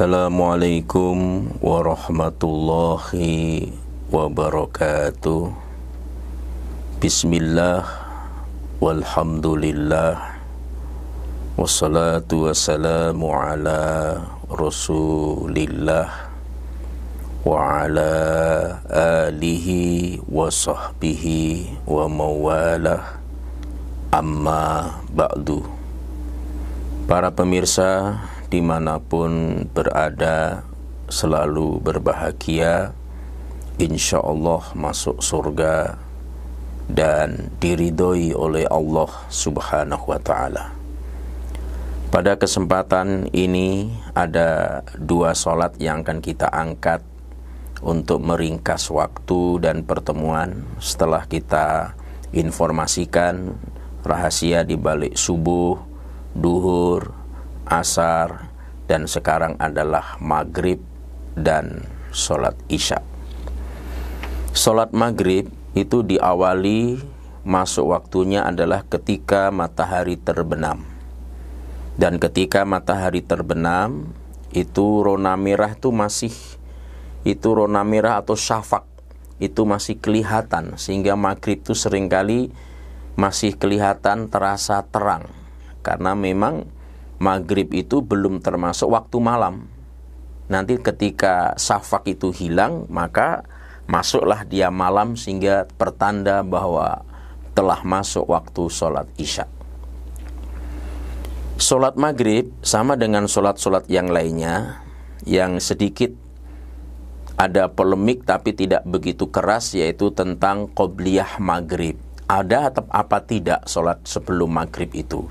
Assalamualaikum warahmatullahi wabarakatuh. Bismillah walhamdulillah wassalatu wassalamu ala rasulillah wa ala alihi wa sahbihi wa mawalah, amma ba'du. Para pemirsa dimanapun berada, selalu berbahagia, insya Allah masuk surga dan diridhoi oleh Allah subhanahu wa ta'ala. Pada kesempatan ini ada dua sholat yang akan kita angkat untuk meringkas waktu dan pertemuan setelah kita informasikan rahasia di balik subuh, duhur, asar, dan sekarang adalah maghrib dan sholat isya. Sholat maghrib itu diawali masuk waktunya adalah ketika matahari terbenam. Dan ketika matahari terbenam itu rona merah atau syafaq itu masih kelihatan, sehingga maghrib itu seringkali masih kelihatan terasa terang, karena memang maghrib itu belum termasuk waktu malam. Nanti ketika syafaq itu hilang, maka masuklah dia malam, sehingga pertanda bahwa telah masuk waktu sholat isya. Sholat maghrib sama dengan sholat-sholat yang lainnya yang sedikit ada polemik tapi tidak begitu keras, yaitu tentang qobliyah maghrib. Ada atau apa tidak sholat sebelum maghrib itu?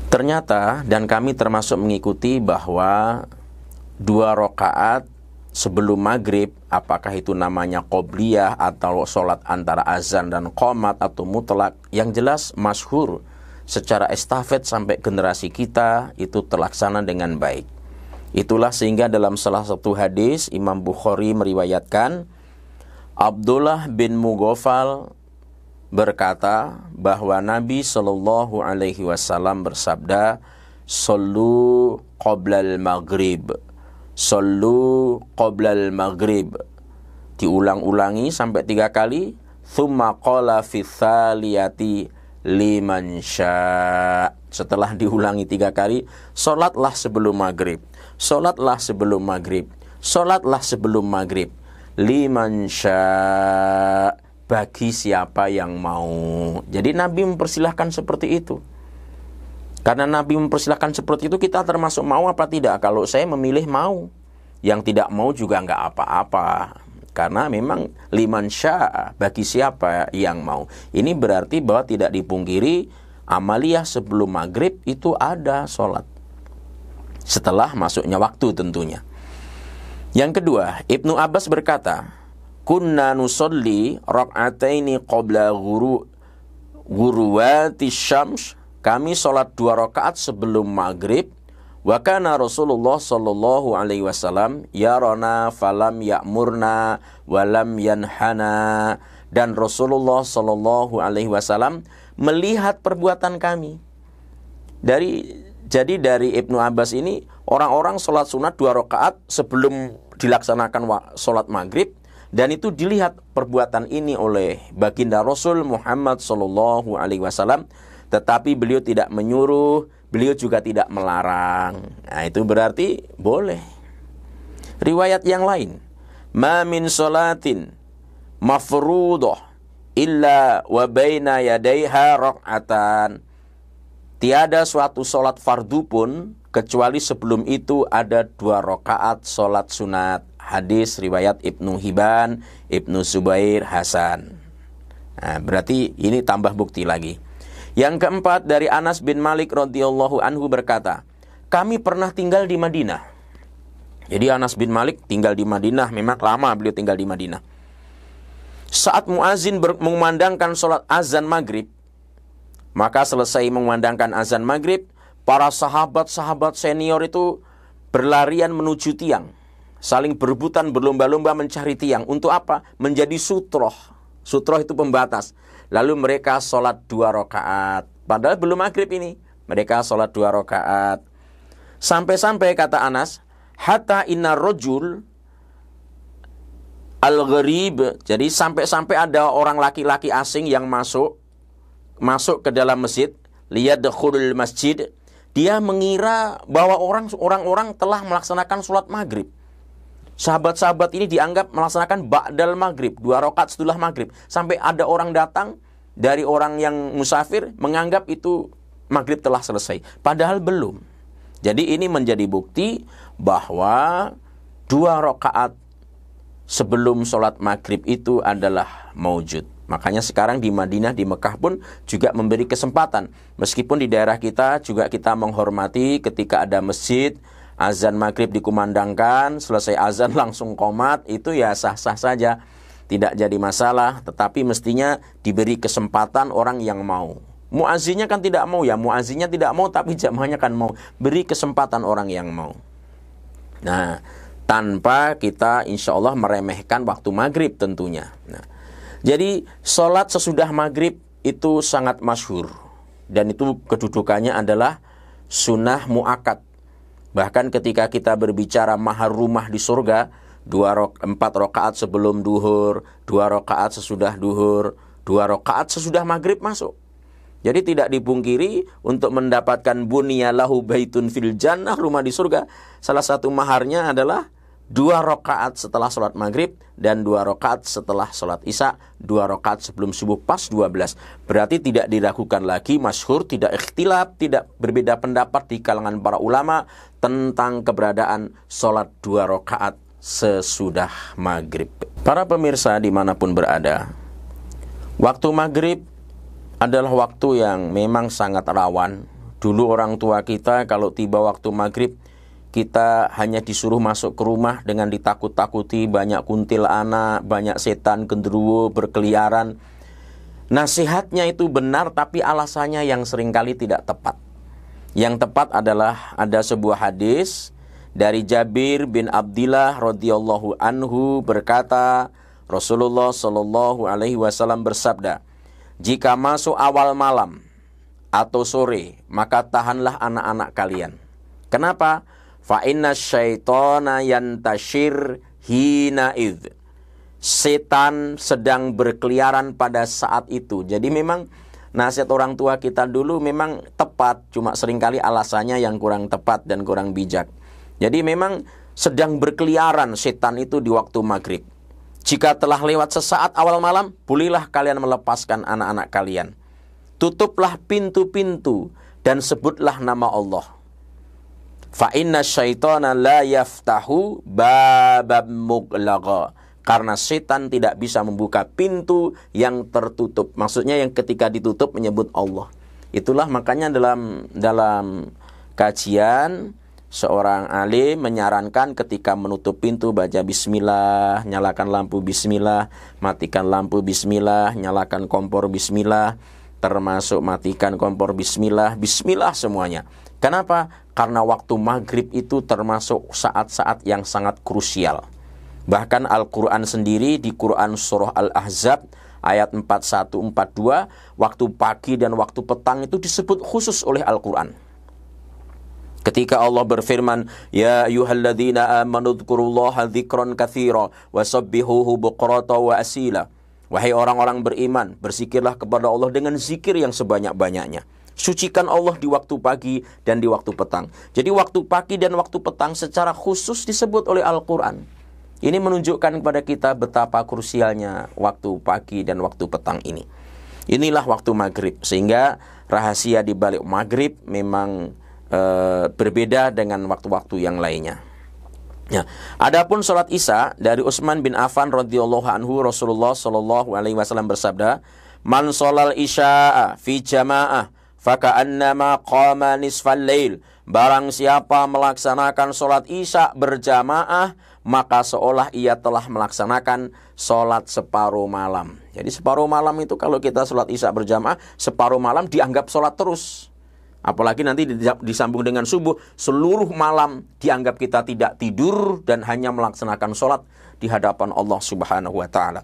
Ternyata, dan kami termasuk mengikuti, bahwa 2 rakaat sebelum maghrib, apakah itu namanya qobliyah atau sholat antara azan dan qomat atau mutlak, yang jelas masyhur secara estafet sampai generasi kita itu terlaksana dengan baik. Itulah sehingga dalam salah satu hadis Imam Bukhari meriwayatkan, Abdullah bin Mughaffal berkata bahwa Nabi Shallallahu Alaihi Wasallam bersabda, "Sallu qoblal maghrib, sallu qoblal maghrib." Diulang-ulangi sampai 3 kali. Thumma qala fi thaliyati liman sya'. Setelah diulangi 3 kali, solatlah sebelum maghrib, solatlah sebelum maghrib, solatlah sebelum maghrib, liman sya', bagi siapa yang mau. Jadi Nabi mempersilahkan seperti itu. Karena Nabi mempersilahkan seperti itu, kita termasuk mau apa tidak? Kalau saya memilih mau, yang tidak mau juga nggak apa-apa. Karena memang liman syaa, bagi siapa yang mau. Ini berarti bahwa tidak dipungkiri amaliyah sebelum maghrib itu ada sholat. Setelah masuknya waktu tentunya. Yang kedua, Ibnu Abbas berkata, kunna nusolli rak'ataini qabla ghuruwati syams. Kami sholat 2 rakaat sebelum maghrib. Wa kana Rasulullah sallallahu alaihi wasallam yarana falam ya'murna walam yanhana. Dan Rasulullah sallallahu alaihi wasallam melihat perbuatan kami. Jadi dari Ibnu Abbas ini, orang-orang sholat sunat 2 rakaat sebelum dilaksanakan sholat maghrib. Dan itu dilihat perbuatan ini oleh baginda Rasul Muhammad sallallahu alaihi wasallam, tetapi beliau tidak menyuruh, beliau juga tidak melarang. Nah, itu berarti boleh. Riwayat yang lain, ma min sholatin mafruḍah illa wa baina yadaiha rak'atan. Tiada suatu sholat fardu pun kecuali sebelum itu ada 2 rakaat sholat sunat. Hadis riwayat Ibnu Hibban, Ibnu Zubair, Hasan. Nah, berarti ini tambah bukti lagi. Yang keempat, dari Anas bin Malik radhiyallahu anhu berkata, kami pernah tinggal di Madinah. Jadi Anas bin Malik tinggal di Madinah, memang lama beliau tinggal di Madinah. Saat muazin mengumandangkan sholat azan maghrib, maka selesai mengumandangkan azan maghrib, para sahabat-sahabat senior itu berlarian menuju tiang, saling berebutan berlomba-lomba mencari tiang. Untuk apa? Menjadi sutroh. Sutroh itu pembatas. Lalu mereka sholat 2 rakaat. Padahal belum maghrib ini. Mereka sholat 2 rakaat. Sampai-sampai kata Anas, hatta inna rajul al-gharib, jadi sampai-sampai ada orang laki-laki asing yang masuk ke dalam masjid, liyadkhulul masjid, dia mengira bahwa orang-orang telah melaksanakan sholat maghrib. Sahabat-sahabat ini dianggap melaksanakan ba'dal maghrib, 2 rakaat setelah maghrib. Sampai ada orang datang dari orang yang musafir menganggap itu maghrib telah selesai, padahal belum. Jadi ini menjadi bukti bahwa 2 rakaat sebelum sholat maghrib itu adalah maujud. Makanya sekarang di Madinah, di Mekah pun juga memberi kesempatan. Meskipun di daerah kita juga kita menghormati ketika ada masjid, azan maghrib dikumandangkan, selesai azan langsung qomat, itu ya sah-sah saja, tidak jadi masalah. Tetapi mestinya diberi kesempatan orang yang mau. Muazzinnya kan tidak mau ya, muazzinnya tidak mau tapi jamaahnya kan mau. Beri kesempatan orang yang mau. Nah, tanpa kita insya Allah meremehkan waktu maghrib tentunya. Nah, jadi sholat sesudah maghrib itu sangat masyhur. Dan itu kedudukannya adalah sunnah mu'akkad. Bahkan ketika kita berbicara mahar rumah di surga, 4 rakaat sebelum duhur, 2 rakaat sesudah duhur, 2 rakaat sesudah maghrib masuk. Jadi tidak dipungkiri untuk mendapatkan bunyalahu baitun fil jannah, rumah di surga, salah satu maharnya adalah 2 rakaat setelah sholat maghrib dan 2 rakaat setelah sholat isya, 2 rakaat sebelum subuh pas 12. Berarti tidak diragukan lagi, masyhur, tidak ikhtilaf, tidak berbeda pendapat di kalangan para ulama tentang keberadaan sholat 2 rakaat sesudah maghrib. Para pemirsa dimanapun berada, waktu maghrib adalah waktu yang memang sangat rawan. Dulu orang tua kita kalau tiba waktu maghrib, kita hanya disuruh masuk ke rumah dengan ditakut-takuti, banyak kuntilanak, banyak setan genderuwo berkeliaran. Nasihatnya itu benar, tapi alasannya yang seringkali tidak tepat. Yang tepat adalah ada sebuah hadis dari Jabir bin Abdillah radhiyallahu anhu berkata, Rasulullah shallallahu alaihi wasallam bersabda, jika masuk awal malam atau sore, maka tahanlah anak-anak kalian. Kenapa? Fa inna syaitana yantashir hina idh. Setan sedang berkeliaran pada saat itu. Jadi memang nasihat orang tua kita dulu memang tepat, cuma seringkali alasannya yang kurang tepat dan kurang bijak. Jadi memang sedang berkeliaran setan itu di waktu maghrib. Jika telah lewat sesaat awal malam, bolehlah kalian melepaskan anak-anak kalian. Tutuplah pintu-pintu dan sebutlah nama Allah. Fa inna syaitana la yaftahu babab mughlaqa. Karena setan tidak bisa membuka pintu yang tertutup. Maksudnya yang ketika ditutup menyebut Allah. Itulah makanya dalam kajian seorang alim menyarankan ketika menutup pintu baca bismillah, nyalakan lampu bismillah, matikan lampu bismillah, nyalakan kompor bismillah, termasuk matikan kompor bismillah, bismillah semuanya. Kenapa? Karena waktu maghrib itu termasuk saat-saat yang sangat krusial. Bahkan Al-Quran sendiri di Quran Surah Al-Ahzab ayat 41-42, waktu pagi dan waktu petang itu disebut khusus oleh Al-Quran. Ketika Allah berfirman, ya ayyuhalladzina amanu dzkurullaha dzikran katsira wasabbihuhu bukrata wa asila. Wahai orang-orang beriman, berzikirlah kepada Allah dengan zikir yang sebanyak-banyaknya. Sucikan Allah di waktu pagi dan di waktu petang. Jadi waktu pagi dan waktu petang secara khusus disebut oleh Al-Quran. Ini menunjukkan kepada kita betapa krusialnya waktu pagi dan waktu petang ini. Inilah waktu maghrib. Sehingga rahasia di balik maghrib memang berbeda dengan waktu-waktu yang lainnya. Ya. Adapun sholat isya dari Utsman bin Affan radhiyallahu anhu, Rasulullah shallallahu alaihi wasallam bersabda, man sholal isya'a fi jamaah faka'annama qama nisfal lail. Barang siapa melaksanakan sholat isya berjamaah, maka seolah ia telah melaksanakan sholat separuh malam. Jadi separuh malam itu kalau kita sholat isya berjamaah, separuh malam dianggap sholat terus. Apalagi nanti disambung dengan subuh, seluruh malam dianggap kita tidak tidur dan hanya melaksanakan sholat di hadapan Allah Subhanahu wa ta'ala.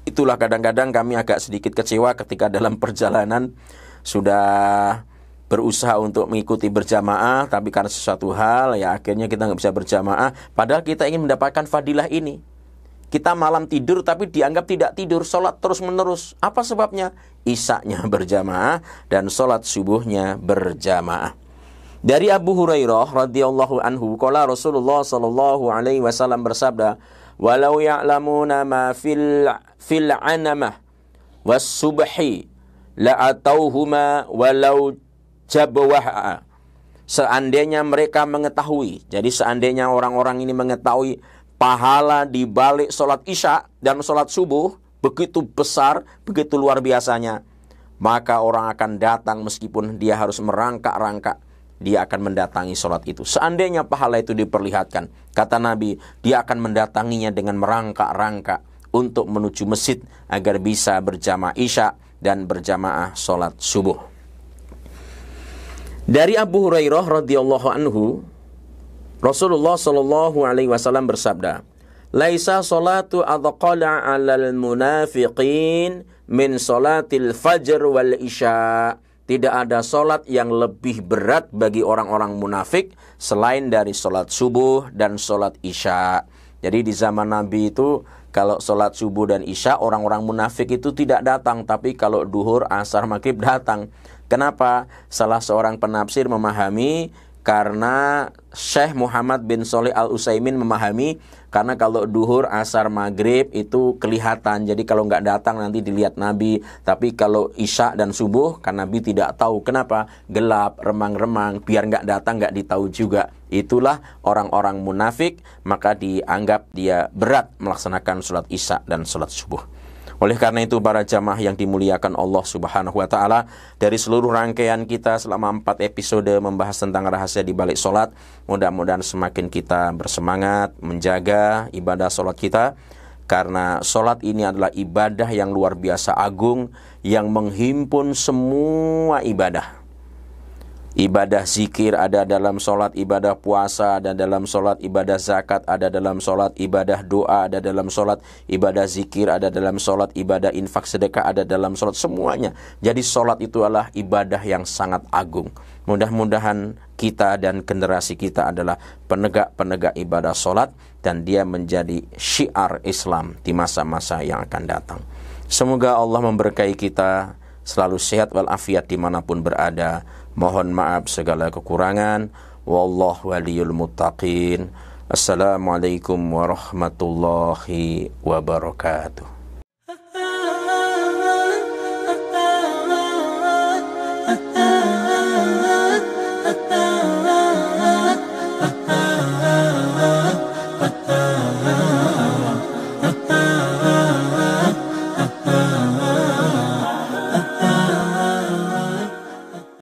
Itulah kadang-kadang kami agak sedikit kecewa ketika dalam perjalanan sudah berusaha untuk mengikuti berjamaah, tapi karena sesuatu hal ya akhirnya kita nggak bisa berjamaah, padahal kita ingin mendapatkan fadilah ini. Kita malam tidur tapi dianggap tidak tidur, sholat terus menerus. Apa sebabnya? Isya-nya berjamaah dan sholat subuhnya berjamaah. Dari Abu Hurairah radhiyallahu anhu, qala Rasulullah sallallahu alaihi wasallam bersabda, "Walau ya'lamuna ma fil anamah was subhi la atauhuma walau jabwah." Seandainya mereka mengetahui, jadi seandainya orang-orang ini mengetahui pahala di balik sholat isya dan sholat subuh begitu besar, begitu luar biasanya, maka orang akan datang meskipun dia harus merangkak-rangkak, dia akan mendatangi sholat itu. Seandainya pahala itu diperlihatkan, kata Nabi, dia akan mendatanginya dengan merangkak-rangkak untuk menuju masjid agar bisa berjamaah isya dan berjamaah sholat subuh. Dari Abu Hurairah radhiyallahu anhu, Rasulullah sallallahu alaihi wasallam bersabda, "Laisa salatu adqala 'alal munafiqin min salatil fajr wal isya." Tidak ada salat yang lebih berat bagi orang-orang munafik selain dari salat subuh dan salat isya. Jadi di zaman Nabi itu kalau salat subuh dan isya orang-orang munafik itu tidak datang, tapi kalau duhur, asar, maghrib datang. Kenapa? Salah seorang penafsir memahami karena Syekh Muhammad bin Shalih Al-Utsaimin memahami karena kalau duhur, asar, maghrib itu kelihatan. Jadi kalau nggak datang nanti dilihat Nabi. Tapi kalau isya dan subuh kan Nabi tidak tahu. Kenapa? Gelap, remang-remang, biar nggak datang nggak ditahu juga. Itulah orang-orang munafik, maka dianggap dia berat melaksanakan sholat isya dan sholat subuh. Oleh karena itu para jamaah yang dimuliakan Allah Subhanahu wa taala, dari seluruh rangkaian kita selama 4 episode membahas tentang rahasia di balik salat, mudah-mudahan semakin kita bersemangat menjaga ibadah salat kita, karena salat ini adalah ibadah yang luar biasa agung yang menghimpun semua ibadah. Ibadah zikir ada dalam sholat, ibadah puasa ada dalam sholat, ibadah zakat ada dalam sholat, ibadah doa ada dalam sholat, ibadah zikir ada dalam sholat, ibadah infak sedekah ada dalam sholat, semuanya. Jadi sholat itu adalah ibadah yang sangat agung. Mudah-mudahan kita dan generasi kita adalah penegak-penegak ibadah sholat, dan dia menjadi syiar Islam di masa-masa yang akan datang. Semoga Allah memberkahi kita, selalu sehat walafiat dimanapun berada. Mohon maaf segala kekurangan. Wallahu waliyul muttaqin. Assalamualaikum warahmatullahi wabarakatuh.